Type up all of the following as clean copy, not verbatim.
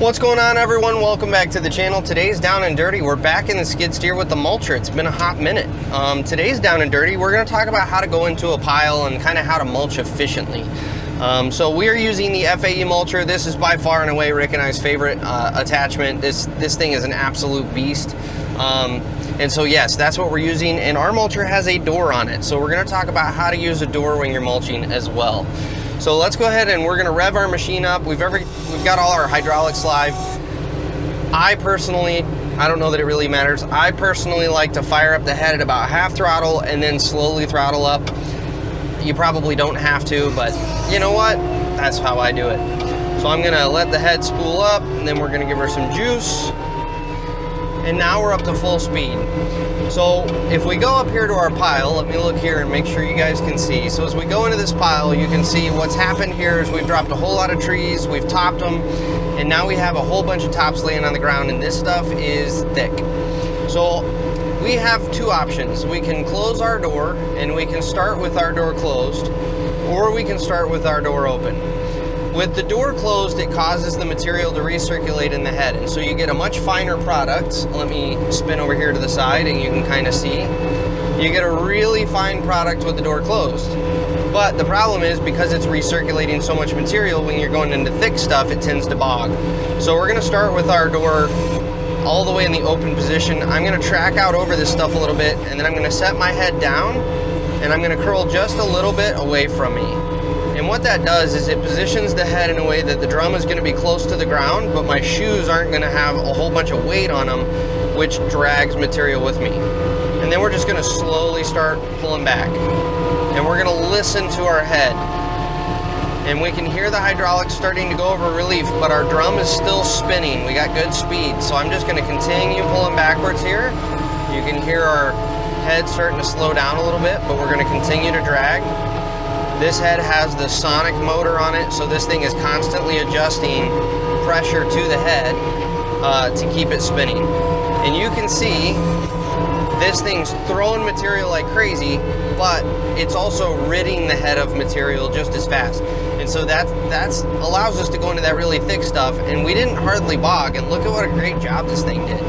What's going on, everyone? Welcome back to the channel. Today's Down and Dirty. We're back in the skid steer with the mulcher. It's been a hot minute. Today's Down and Dirty, we're going to talk about how to go into a pile and kind of how to mulch efficiently. So we are using the FAE mulcher. This is by far and away Rick and I's favorite attachment. This thing is an absolute beast. And so yes, that's what we're using. And our mulcher has a door on it. So we're going to talk about how to use a door when you're mulching as well. So let's go ahead and we're going to rev our machine up. We've got all our hydraulics live. I don't know that it really matters. I personally like to fire up the head at about half throttle and then slowly throttle up. You probably don't have to, but you know what? That's how I do it. So I'm going to let the head spool up, and then we're going to give her some juice. And now we're up to full speed. So if we go up here to our pile, let me look here and make sure you guys can see. So as we go into this pile, you can see what's happened here is we've dropped a whole lot of trees, we've topped them, and now we have a whole bunch of tops laying on the ground, and this stuff is thick. So we have two options. We can close our door, and we can start with our door closed, or we can start with our door open. With the door closed, it causes the material to recirculate in the head, and so you get a much finer product. Let me spin over here to the side and you can kind of see. You get a really fine product with the door closed. But the problem is, because it's recirculating so much material, when you're going into thick stuff, it tends to bog. So we're gonna start with our door all the way in the open position. I'm gonna track out over this stuff a little bit, and then I'm gonna set my head down, and I'm gonna curl just a little bit away from me. And what that does is it positions the head in a way that the drum is going to be close to the ground, but my shoes aren't going to have a whole bunch of weight on them, which drags material with me. And then we're just going to slowly start pulling back. And we're going to listen to our head. And we can hear the hydraulics starting to go over relief, but our drum is still spinning. We got good speed. So I'm just going to continue pulling backwards here. You can hear our head starting to slow down a little bit, but we're going to continue to drag. This head has the sonic motor on it, so this thing is constantly adjusting pressure to the head to keep it spinning. And you can see this thing's throwing material like crazy, but it's also ridding the head of material just as fast. And so that allows us to go into that really thick stuff, and we didn't hardly bog, and look at what a great job this thing did.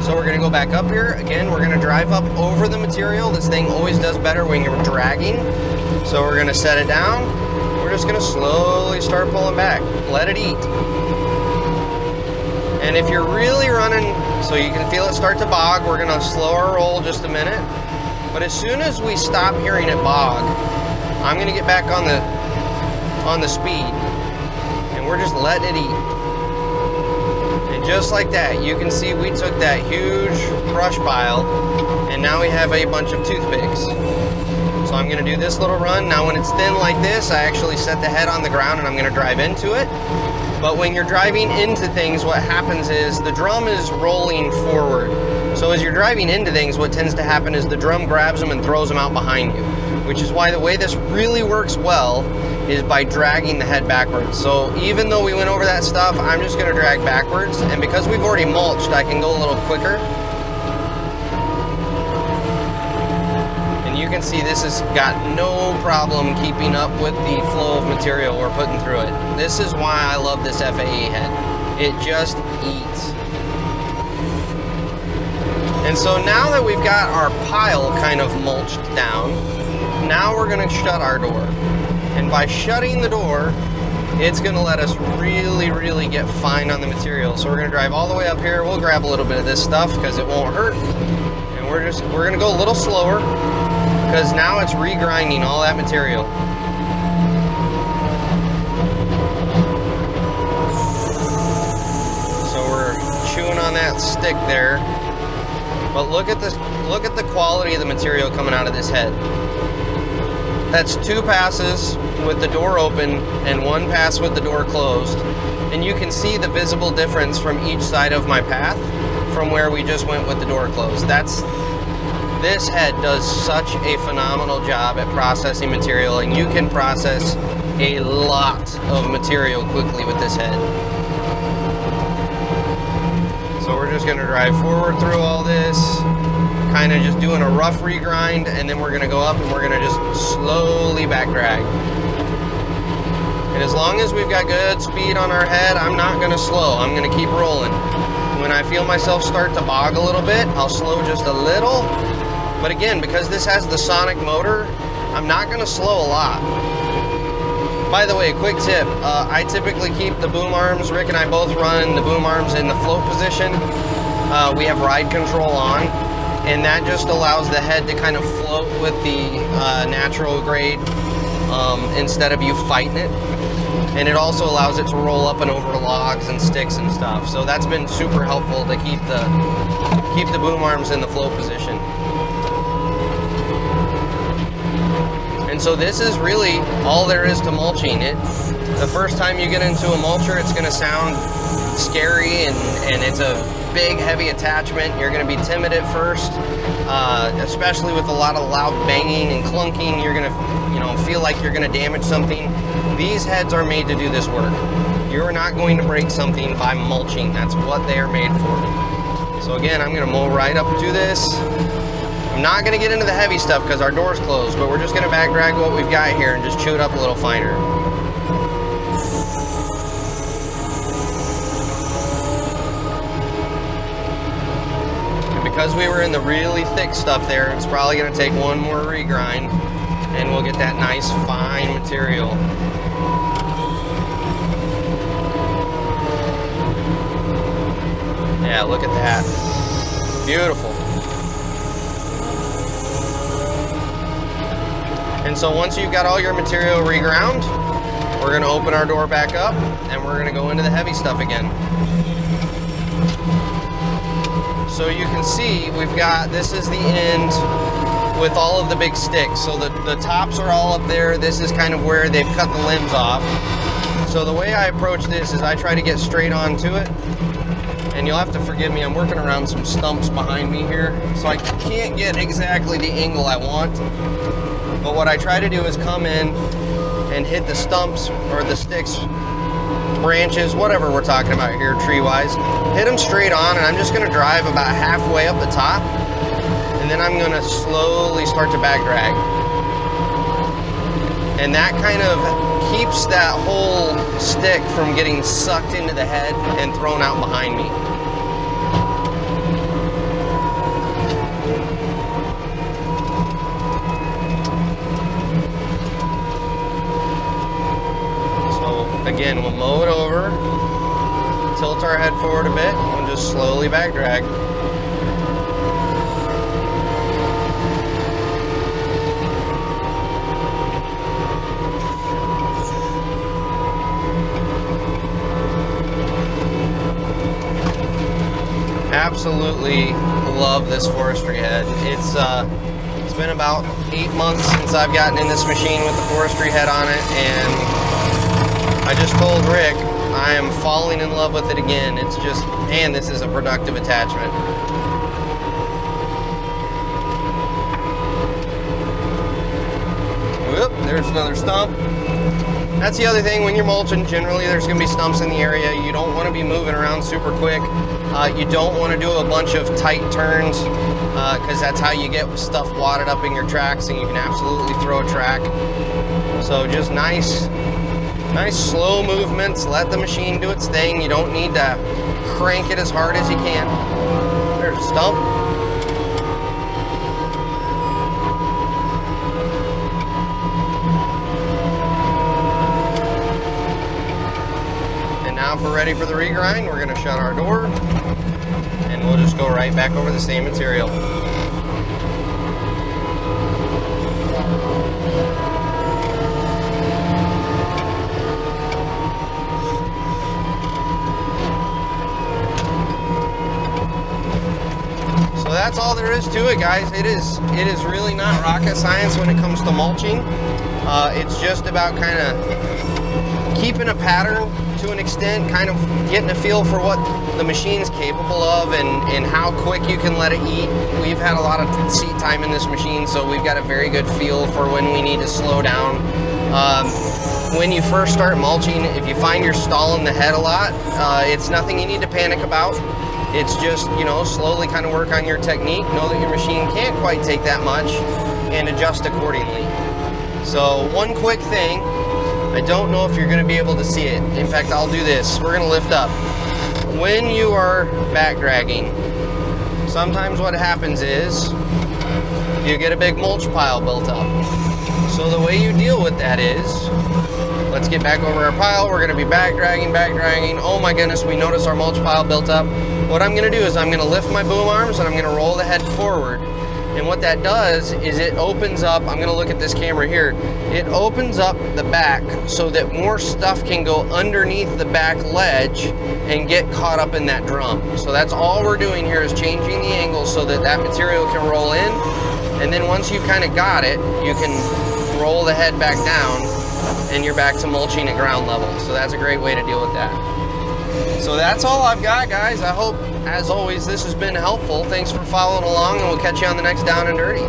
So we're gonna go back up here. Again, we're gonna drive up over the material. This thing always does better when you're dragging. So we're gonna set it down. We're just gonna slowly start pulling back. Let it eat. And if you're really running, so you can feel it start to bog, we're gonna slow our roll just a minute. But as soon as we stop hearing it bog, I'm gonna get back on the speed, and we're just letting it eat. And just like that, you can see we took that huge brush pile, and now we have a bunch of toothpicks. So I'm gonna do this little run. Now when it's thin like this, I actually set the head on the ground and I'm gonna drive into it. But when you're driving into things, what happens is the drum is rolling forward. So as you're driving into things, what tends to happen is the drum grabs them and throws them out behind you, which is why the way this really works well is by dragging the head backwards. So even though we went over that stuff, I'm just gonna drag backwards. And because we've already mulched, I can go a little quicker. You can see this has got no problem keeping up with the flow of material we're putting through it. This is why I love this FAE head. It just eats. And so now that we've got our pile kind of mulched down, now we're gonna shut our door. And by shutting the door, it's gonna let us really get fine on the material. So we're gonna drive all the way up here. We'll grab a little bit of this stuff because it won't hurt. And we're gonna go a little slower, because now it's regrinding all that material. So we're chewing on that stick there. But look at the quality of the material coming out of this head. That's 2 passes with the door open and 1 pass with the door closed. And you can see the visible difference from each side of my path from where we just went with the door closed. This head does such a phenomenal job at processing material, and you can process a lot of material quickly with this head. So we're just gonna drive forward through all this, kind of just doing a rough regrind, and then we're gonna go up and we're gonna just slowly back drag. And as long as we've got good speed on our head, I'm not gonna slow. I'm gonna keep rolling. When I feel myself start to bog a little bit, I'll slow just a little. But again, because this has the sonic motor, I'm not gonna slow a lot. By the way, quick tip, I typically keep the boom arms, Rick and I both run the boom arms in the float position. We have ride control on, and that just allows the head to kind of float with the natural grade instead of you fighting it. And it also allows it to roll up and over logs and sticks and stuff. So that's been super helpful to keep the boom arms in the float position. And so this is really all there is to mulching. The first time you get into a mulcher, it's gonna sound scary and it's a big, heavy attachment. You're gonna be timid at first, especially with a lot of loud banging and clunking. You're gonna, feel like you're gonna damage something. These heads are made to do this work. You're not going to break something by mulching. That's what they are made for. So again, I'm gonna mow right up to this. I'm not gonna get into the heavy stuff because our door's closed, but we're just gonna back drag what we've got here and just chew it up a little finer. And because we were in the really thick stuff there, it's probably gonna take one more regrind and we'll get that nice fine material. Yeah, look at that. Beautiful. And so once you've got all your material reground, we're gonna open our door back up and we're gonna go into the heavy stuff again. So you can see this is the end with all of the big sticks. So the tops are all up there. This is kind of where they've cut the limbs off. So the way I approach this is I try to get straight onto it. And you'll have to forgive me, I'm working around some stumps behind me here, so I can't get exactly the angle I want. But what I try to do is come in and hit the stumps or the sticks, branches, whatever we're talking about here tree-wise. Hit them straight on, and I'm just gonna drive about halfway up the top, and then I'm gonna slowly start to back drag. And that kind of keeps that whole stick from getting sucked into the head and thrown out behind me. Again, we'll mow it over, tilt our head forward a bit, and we'll just slowly back drag. Absolutely love this forestry head. It's been about 8 months since I've gotten in this machine with the forestry head on it, and I just told Rick I am falling in love with it again. It's just, man, this is a productive attachment. Whoop, there's another stump. That's the other thing, when you're mulching, generally there's gonna be stumps in the area. You don't wanna be moving around super quick. You don't wanna do a bunch of tight turns because that's how you get stuff wadded up in your tracks and you can absolutely throw a track. So just nice slow movements. Let the machine do its thing. You don't need to crank it as hard as you can. There's a stump. And now if we're ready for the regrind, we're gonna shut our door and we'll just go right back over the same material. So that's all there is to it, guys. It is really not rocket science when it comes to mulching. It's just about kind of keeping a pattern to an extent, kind of getting a feel for what the machine's capable of and how quick you can let it eat. We've had a lot of seat time in this machine, so we've got a very good feel for when we need to slow down. When you first start mulching, if you find you're stalling the head a lot, it's nothing you need to panic about. It's just, slowly kind of work on your technique, know that your machine can't quite take that much, and adjust accordingly. So one quick thing, I don't know if you're gonna be able to see it. In fact, I'll do this. We're gonna lift up. When you are back dragging, sometimes what happens is you get a big mulch pile built up. So the way you deal with that is, let's get back over our pile. We're gonna be back dragging. Oh my goodness, we notice our mulch pile built up. What I'm gonna do is I'm gonna lift my boom arms and I'm gonna roll the head forward. And what that does is it opens up, I'm gonna look at this camera here, it opens up the back so that more stuff can go underneath the back ledge and get caught up in that drum. So that's all we're doing here is changing the angle so that that material can roll in. And then once you've kind of got it, you can roll the head back down and you're back to mulching at ground level. So that's a great way to deal with that. So that's all I've got, guys. I hope, as always, this has been helpful. Thanks for following along, and we'll catch you on the next Down and Dirty.